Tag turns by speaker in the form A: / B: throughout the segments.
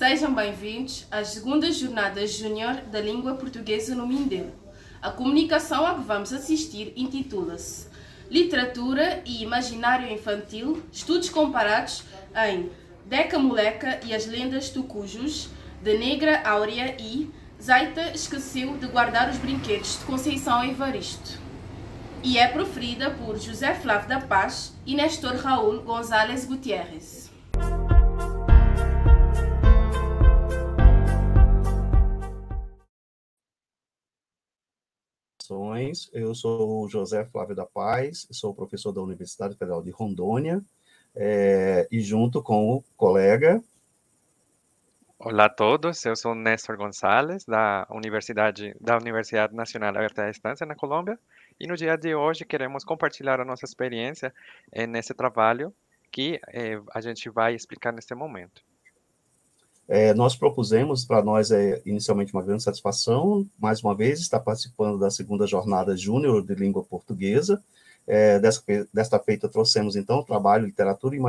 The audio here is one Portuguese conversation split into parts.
A: Sejam bem-vindos às segundas jornadas júnior da língua portuguesa no Mindelo. A comunicação a que vamos assistir intitula-se Literatura e Imaginário Infantil, Estudos Comparados em Deca Moleca e as Lendas Tucujus, de Negra Áurea e Zaita Esqueceu de Guardar os Brinquedos, de Conceição Evaristo. E é proferida por José Flávio da Paz e Nestor Raul González Gutierrez.
B: Eu sou o José Flávio da Paz, sou professor da Universidade Federal de Rondônia, e junto com o colega...
C: Olá a todos, eu sou Néstor Gonçalves, da Universidade Nacional Aberta à Distância, na Colômbia, e no dia de hoje queremos compartilhar a nossa experiência nesse trabalho que a gente vai explicar neste momento.
B: Nós propusemos, para nós inicialmente uma grande satisfação, mais uma vez, estar participando da segunda jornada júnior de língua portuguesa. Desta feita trouxemos, então, o trabalho Literatura e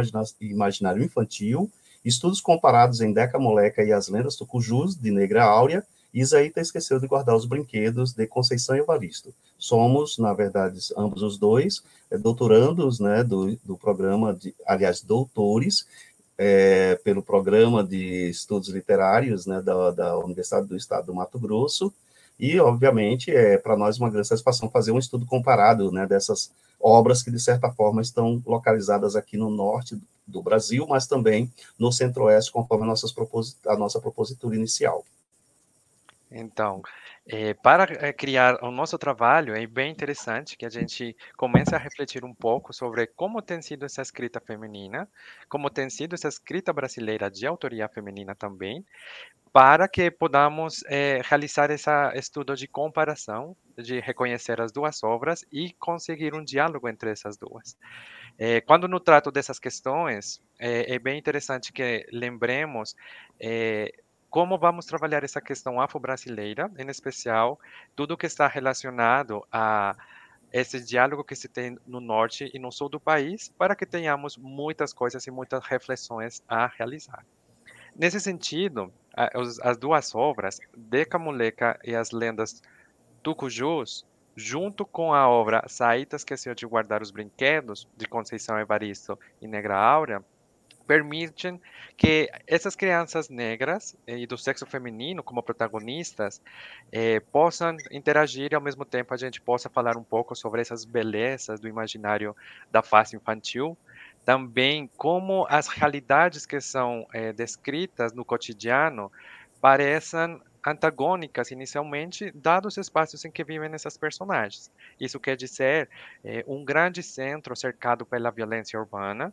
B: Imaginário Infantil, Estudos Comparados em Deca Moleca e as Lendas Tucujus, de Negra Áurea, e Zaita Esqueceu de Guardar os Brinquedos, de Conceição Evaristo. Somos, na verdade, ambos os dois, doutorandos, né, do programa, doutores, pelo Programa de Estudos Literários, né, da Universidade do Estado do Mato Grosso, e, obviamente, para nós uma grande satisfação fazer um estudo comparado, né, dessas obras que, de certa forma, estão localizadas aqui no norte do Brasil, mas também no centro-oeste, conforme a nossa propositura inicial.
C: Então, para criar o nosso trabalho, é bem interessante que a gente comece a refletir um pouco sobre como tem sido essa escrita feminina, como tem sido essa escrita brasileira de autoria feminina também, para que podamos realizar esse estudo de comparação, de reconhecer as duas obras e conseguir um diálogo entre essas duas. Quando no trato dessas questões, é bem interessante que lembremos como vamos trabalhar essa questão afro-brasileira, em especial, tudo que está relacionado a esse diálogo que se tem no norte e no sul do país, para que tenhamos muitas coisas e muitas reflexões a realizar. Nesse sentido, as duas obras, Deca Moleca e as Lendas Tucujus, junto com a obra Zaita Esqueceu de Guardar os Brinquedos, de Conceição Evaristo e Negra Áurea, permitem que essas crianças negras e do sexo feminino como protagonistas possam interagir e ao mesmo tempo a gente possa falar um pouco sobre essas belezas do imaginário da face infantil, também como as realidades que são descritas no cotidiano parecem antagônicas inicialmente, dados os espaços em que vivem essas personagens. Isso quer dizer um grande centro cercado pela violência urbana,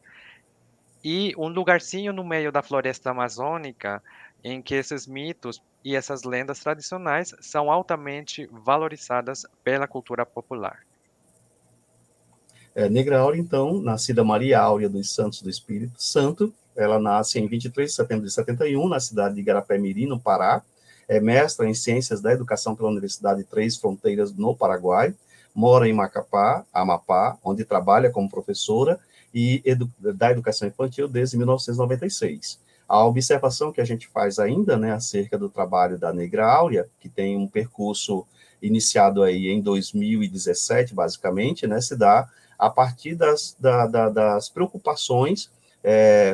C: e um lugarzinho no meio da floresta amazônica em que esses mitos e essas lendas tradicionais são altamente valorizadas pela cultura popular.
B: Negra Áurea, então, nascida Maria Áurea dos Santos do Espírito Santo, ela nasce em 23 de setembro de 71, na cidade de Igarapé-Miri, no Pará, é mestra em Ciências da Educação pela Universidade de Três Fronteiras, no Paraguai, mora em Macapá, Amapá, onde trabalha como professora e da educação infantil desde 1996. A observação que a gente faz ainda, né, acerca do trabalho da Negra Áurea, que tem um percurso iniciado aí em 2017, basicamente, né, se dá a partir das preocupações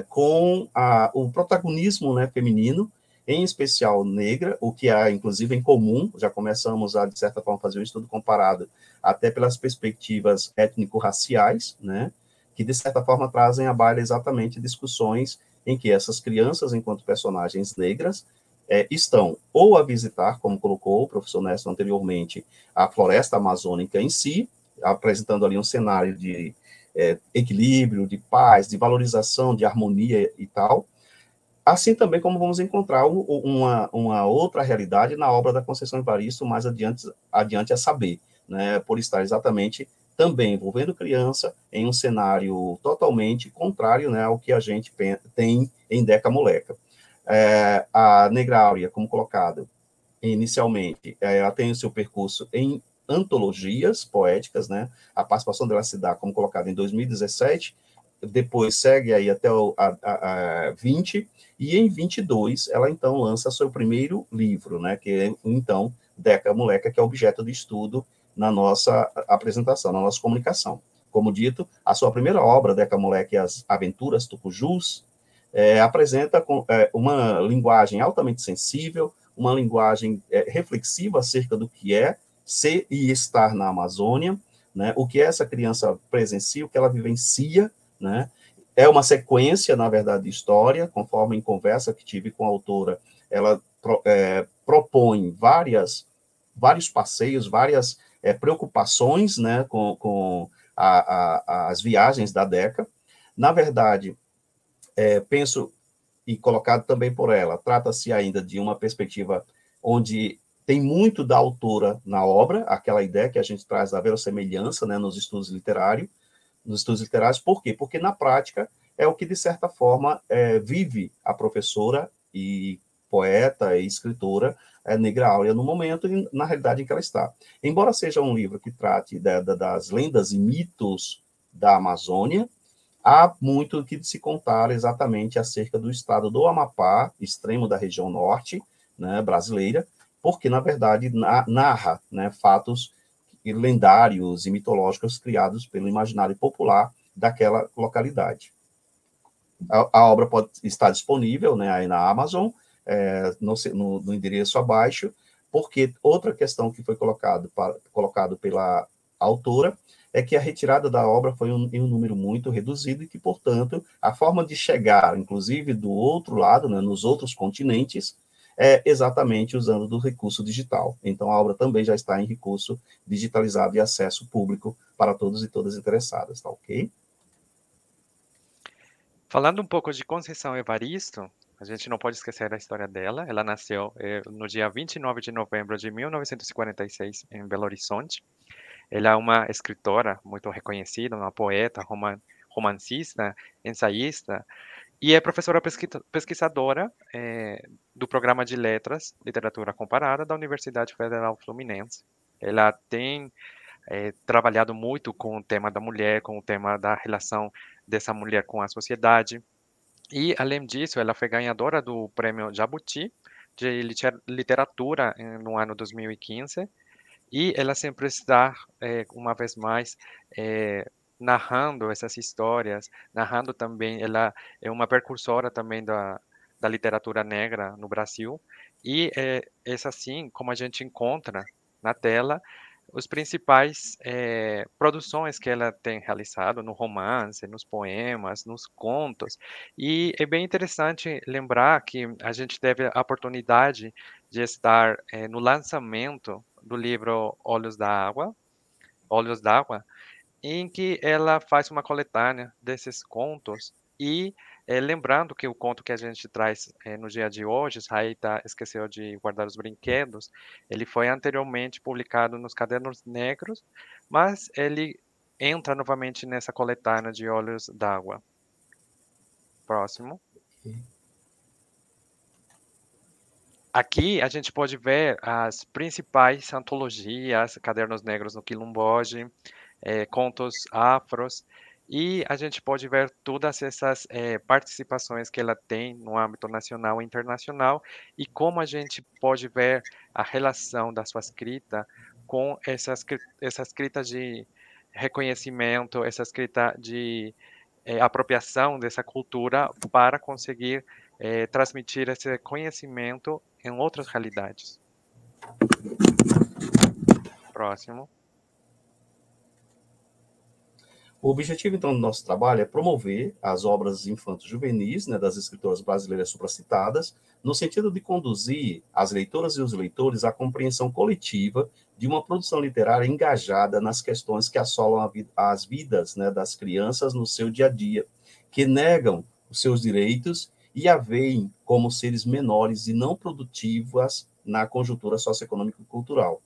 B: com o protagonismo, né, feminino, em especial negra, o que há, inclusive, em comum. Já começamos a, de certa forma, fazer um estudo comparado até pelas perspectivas étnico-raciais, né, que, de certa forma, trazem à baila exatamente discussões em que essas crianças, enquanto personagens negras, estão ou a visitar, como colocou o professor Néstor anteriormente, a floresta amazônica em si, apresentando ali um cenário de equilíbrio, de paz, de valorização, de harmonia e tal, assim também como vamos encontrar uma outra realidade na obra da Conceição Evaristo, mais adiante a saber, né, por estar exatamente também envolvendo criança em um cenário totalmente contrário, né, ao que a gente tem em Deca Moleca. A Negra Áurea, como colocado inicialmente, ela tem o seu percurso em antologias poéticas, né, a participação dela se dá, como colocado em 2017, depois segue aí até a 20, e em 22 ela então lança seu primeiro livro, né, que é então Deca Moleca, que é objeto de estudo na nossa apresentação, na nossa comunicação. Como dito, a sua primeira obra, Deca Moleca e as Aventuras Tucujus, apresenta uma linguagem altamente sensível, uma linguagem reflexiva acerca do que é ser e estar na Amazônia, né, o que essa criança presencia, o que ela vivencia, né, é uma sequência, na verdade, de história, conforme em conversa que tive com a autora, ela propõe vários passeios, várias preocupações, né, com as viagens da Deca. Na verdade, penso, e colocado também por ela, trata-se ainda de uma perspectiva onde tem muito da autora na obra, aquela ideia que a gente traz da verossemelhança, né, nos estudos literários. Por quê? Porque na prática é o que, de certa forma, vive a professora e poeta e escritora Negra Áurea no momento e na realidade em que ela está. Embora seja um livro que trate das lendas e mitos da Amazônia, há muito que se contar exatamente acerca do estado do Amapá, extremo da região norte, né, brasileira, porque, na verdade, narra, né, fatos lendários e mitológicos criados pelo imaginário popular daquela localidade. A obra pode estar disponível, né, aí na Amazon, no endereço abaixo, porque outra questão que foi colocado pela autora é que a retirada da obra foi em um número muito reduzido e que, portanto, a forma de chegar, inclusive, do outro lado, né, nos outros continentes, é exatamente usando do recurso digital. Então, a obra também já está em recurso digitalizado e acesso público para todos e todas interessadas, tá ok?
C: Falando um pouco de Conceição Evaristo, a gente não pode esquecer da história dela. Ela nasceu no dia 29 de novembro de 1946, em Belo Horizonte. Ela é uma escritora muito reconhecida, uma poeta, romancista, ensaísta, e é professora pesquisadora do programa de Letras, Literatura Comparada, da Universidade Federal Fluminense. Ela tem trabalhado muito com o tema da mulher, com o tema da relação dessa mulher com a sociedade. E, além disso, ela foi ganhadora do Prêmio Jabuti de Literatura no ano 2015. E ela sempre está, uma vez mais, narrando essas histórias, narrando também, ela é uma precursora também da literatura negra no Brasil, e é assim como a gente encontra na tela os principais produções que ela tem realizado no romance, nos poemas, nos contos, e é bem interessante lembrar que a gente teve a oportunidade de estar no lançamento do livro Olhos d'Água, em que ela faz uma coletânea desses contos e lembrando que o conto que a gente traz no dia de hoje, Saíta esqueceu de guardar os brinquedos, ele foi anteriormente publicado nos Cadernos Negros, mas ele entra novamente nessa coletânea de Olhos d'Água. Próximo. Aqui a gente pode ver as principais antologias, Cadernos Negros no Quilomboge, contos afros, e a gente pode ver todas essas participações que ela tem no âmbito nacional e internacional, e como a gente pode ver a relação da sua escrita com essa escrita de reconhecimento, essa escrita de apropriação dessa cultura para conseguir transmitir esse conhecimento em outras realidades. Próximo.
B: O objetivo, então, do nosso trabalho é promover as obras infanto-juvenis, né, das escritoras brasileiras supracitadas, no sentido de conduzir as leitoras e os leitores à compreensão coletiva de uma produção literária engajada nas questões que assolam as vidas, né, das crianças no seu dia a dia, que negam os seus direitos e a veem como seres menores e não produtivas na conjuntura socioeconômica e cultural.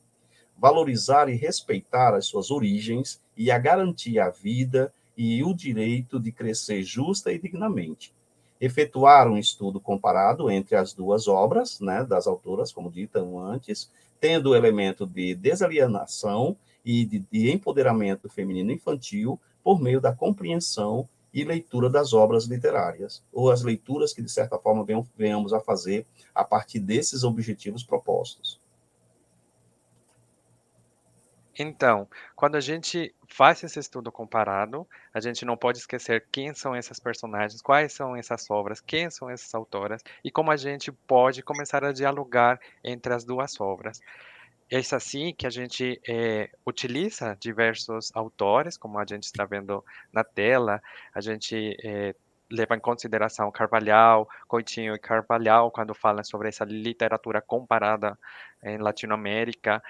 B: Valorizar e respeitar as suas origens e a garantir a vida e o direito de crescer justa e dignamente. Efetuar um estudo comparado entre as duas obras, né, das autoras, como dito antes, tendo o elemento de desalienação e de empoderamento feminino infantil por meio da compreensão e leitura das obras literárias, ou as leituras que, de certa forma, venhamos a fazer a partir desses objetivos propostos.
C: Então, quando a gente faz esse estudo comparado, a gente não pode esquecer quem são esses personagens, quais são essas obras, quem são essas autoras e como a gente pode começar a dialogar entre as duas obras. É assim que a gente utiliza diversos autores, como a gente está vendo na tela, a gente leva em consideração Carvalhal, Coutinho e Carvalhal, quando falam sobre essa literatura comparada em Latinoamérica.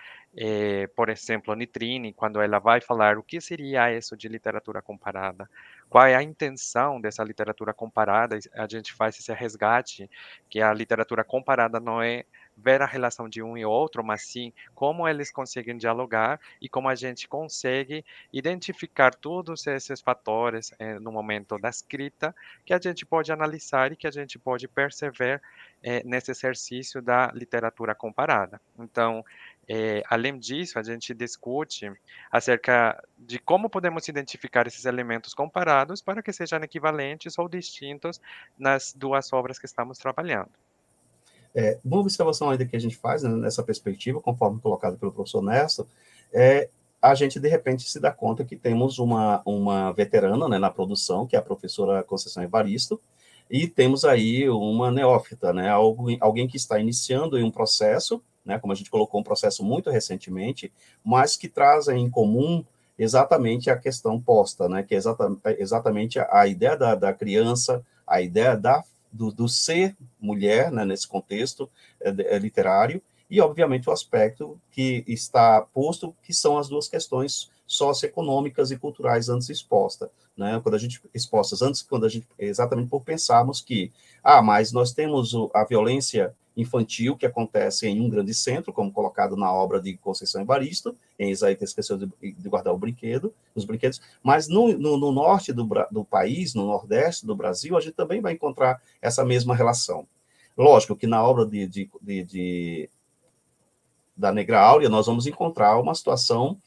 C: Por exemplo, Nitrini, quando ela vai falar o que seria isso de literatura comparada, qual é a intenção dessa literatura comparada, a gente faz esse resgate, que a literatura comparada não é ver a relação de um e outro, mas sim como eles conseguem dialogar e como a gente consegue identificar todos esses fatores no momento da escrita que a gente pode analisar e que a gente pode perceber nesse exercício da literatura comparada. Então, além disso, a gente discute acerca de como podemos identificar esses elementos comparados para que sejam equivalentes ou distintos nas duas obras que estamos trabalhando.
B: Uma observação ainda que a gente faz, né, nessa perspectiva, conforme colocado pelo professor Néstor, é a gente, de repente, se dá conta que temos uma veterana, né, na produção, que é a professora Conceição Evaristo, e temos aí uma neófita, né, alguém que está iniciando em um processo, né, como a gente colocou, um processo muito recentemente, mas que traz em comum exatamente a questão posta, né, que é exatamente a ideia da criança, a ideia do ser mulher, né, nesse contexto literário, e, obviamente, o aspecto que está posto, que são as duas questões socioeconômicas e culturais antes expostas, né, exatamente por pensarmos que, mas nós temos a violência infantil que acontece em um grande centro, como colocado na obra de Conceição Evaristo, em Isaías esqueceu de guardar os brinquedos, mas no norte do país, no nordeste do Brasil, a gente também vai encontrar essa mesma relação. Lógico que na obra da Negra Áurea, nós vamos encontrar uma situação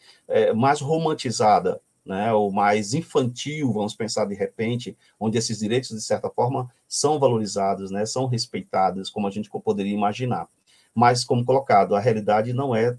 B: mais romantizada, né, ou mais infantil, vamos pensar de repente, onde esses direitos, de certa forma, são valorizados, né, são respeitados, como a gente poderia imaginar. Mas, como colocado, a realidade não é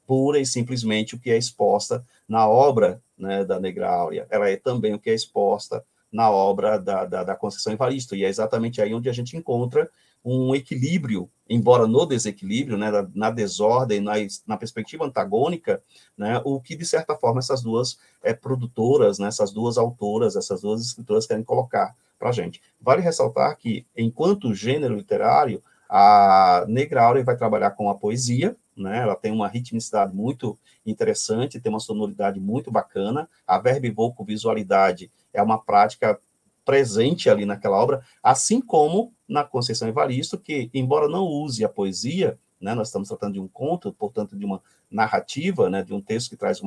B: pura e simplesmente o que é exposta na obra, né, da Negra Áurea, ela é também o que é exposta na obra da Conceição Evaristo, e é exatamente aí onde a gente encontra um equilíbrio, embora no desequilíbrio, né, na desordem, na perspectiva antagônica, né, o que, de certa forma, essas duas produtoras, né, essas duas autoras, essas duas escritoras querem colocar para a gente. Vale ressaltar que, enquanto gênero literário, a Negra Áurea vai trabalhar com a poesia, né, ela tem uma ritmicidade muito interessante, tem uma sonoridade muito bacana, a verbo-visualidade é uma prática presente ali naquela obra, assim como na Conceição Evaristo, que, embora não use a poesia, né, nós estamos tratando de um conto, portanto, de uma narrativa, né, de um texto que traz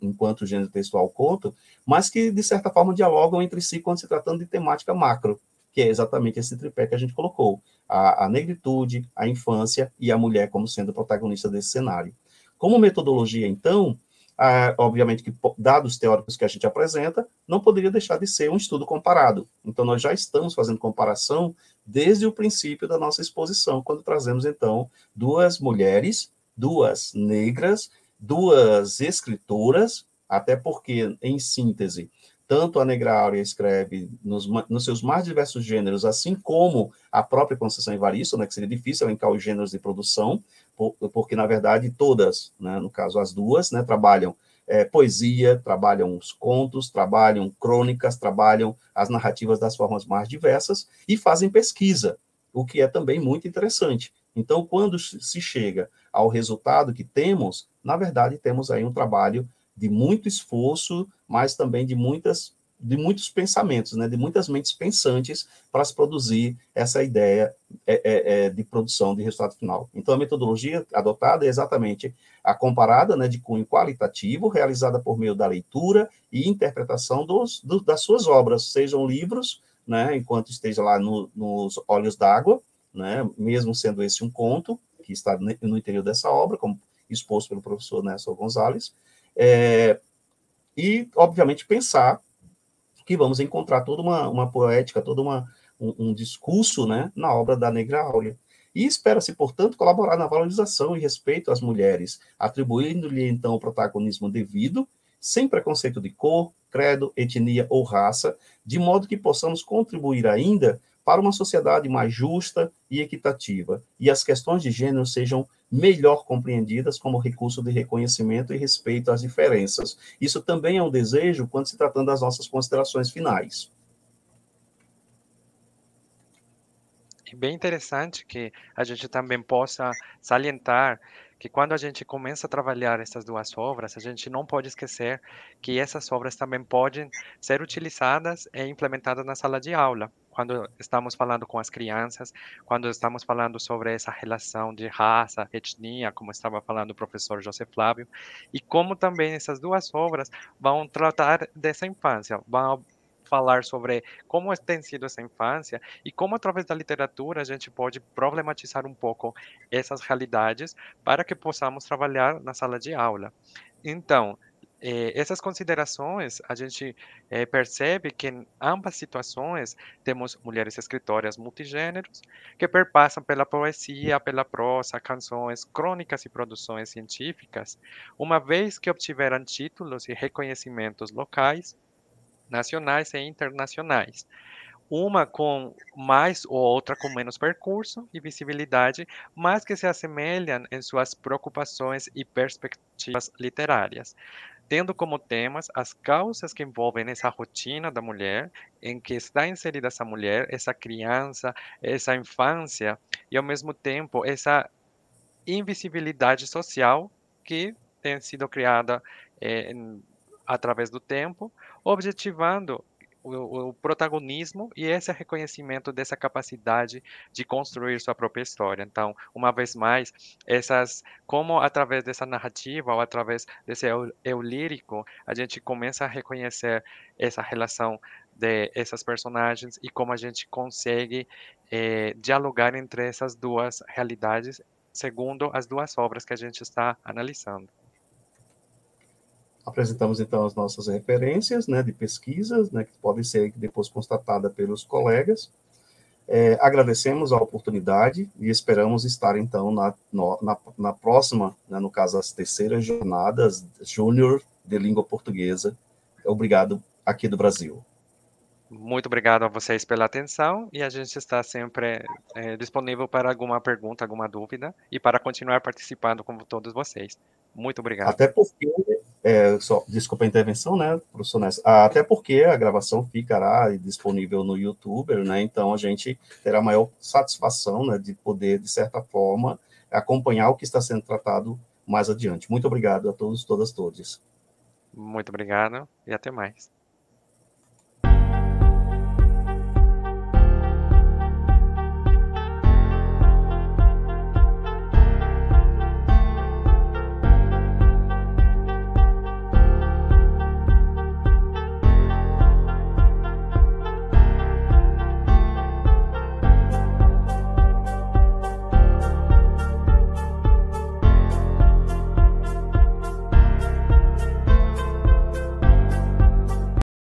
B: enquanto gênero textual conto, mas que, de certa forma, dialogam entre si quando se tratando de temática macro, que é exatamente esse tripé que a gente colocou, a negritude, a infância e a mulher como sendo protagonista desse cenário. Como metodologia, então, obviamente que dados teóricos que a gente apresenta, não poderia deixar de ser um estudo comparado. Então, nós já estamos fazendo comparação desde o princípio da nossa exposição, quando trazemos, então, duas mulheres, duas negras, duas escritoras, até porque, em síntese, tanto a Negra Áurea escreve nos seus mais diversos gêneros, assim como a própria Conceição Evaristo, né, que seria difícil elencar os gêneros de produção, porque, na verdade, todas, né, no caso as duas, né, trabalham poesia, trabalham os contos, trabalham crônicas, trabalham as narrativas das formas mais diversas e fazem pesquisa, o que é também muito interessante. Então, quando se chega ao resultado que temos, na verdade, temos aí um trabalho de muito esforço, mas também de muitos pensamentos, né, de muitas mentes pensantes para se produzir essa ideia de produção de resultado final. Então, a metodologia adotada é exatamente a comparada, né, de cunho qualitativo, realizada por meio da leitura e interpretação das suas obras, sejam livros, né, enquanto esteja lá nos Olhos d'Água, né, mesmo sendo esse um conto, que está no interior dessa obra, como exposto pelo professor Nelson Gonzalez, e, obviamente, pensar que vamos encontrar toda uma poética, todo um discurso, né, na obra da Negra Áurea. E espera-se, portanto, colaborar na valorização e respeito às mulheres, atribuindo-lhe, então, o protagonismo devido, sem preconceito de cor, credo, etnia ou raça, de modo que possamos contribuir ainda para uma sociedade mais justa e equitativa, e as questões de gênero sejam melhor compreendidas como recurso de reconhecimento e respeito às diferenças. Isso também é um desejo quando se tratando das nossas considerações finais.
C: É bem interessante que a gente também possa salientar que quando a gente começa a trabalhar essas duas obras, a gente não pode esquecer que essas obras também podem ser utilizadas e implementadas na sala de aula. Quando estamos falando com as crianças, quando estamos falando sobre essa relação de raça, etnia, como estava falando o professor José Flávio, e como também essas duas obras vão tratar dessa infância, vão falar sobre como tem sido essa infância e como, através da literatura, a gente pode problematizar um pouco essas realidades para que possamos trabalhar na sala de aula. Então, essas considerações, a gente percebe que em ambas situações temos mulheres escritoras multigêneros que perpassam pela poesia, pela prosa, canções, crônicas e produções científicas, uma vez que obtiveram títulos e reconhecimentos locais, nacionais e internacionais. Uma com mais ou outra com menos percurso e visibilidade, mas que se assemelham em suas preocupações e perspectivas literárias, tendo como temas as causas que envolvem essa rotina da mulher, em que está inserida essa mulher, essa criança, essa infância, e ao mesmo tempo essa invisibilidade social que tem sido criada através do tempo, objetivando o protagonismo e esse reconhecimento dessa capacidade de construir sua própria história. Então, uma vez mais, como através dessa narrativa ou através desse eu lírico, a gente começa a reconhecer essa relação de essas personagens e como a gente consegue dialogar entre essas duas realidades segundo as duas obras que a gente está analisando.
B: Apresentamos, então, as nossas referências, né, de pesquisas, né, que podem ser depois constatadas pelos colegas. Agradecemos a oportunidade e esperamos estar, então, na próxima, né, no caso, as terceiras jornadas Júnior de Língua Portuguesa. Obrigado, aqui do Brasil.
C: Muito obrigado a vocês pela atenção e a gente está sempre disponível para alguma pergunta, alguma dúvida e para continuar participando com todos vocês. Muito obrigado.
B: Até porque, desculpa a intervenção, né, professor Ness, até porque a gravação ficará disponível no YouTube, né, então a gente terá maior satisfação, né, de poder, de certa forma, acompanhar o que está sendo tratado mais adiante. Muito obrigado a todos, todas, todos.
C: Muito obrigado e até mais.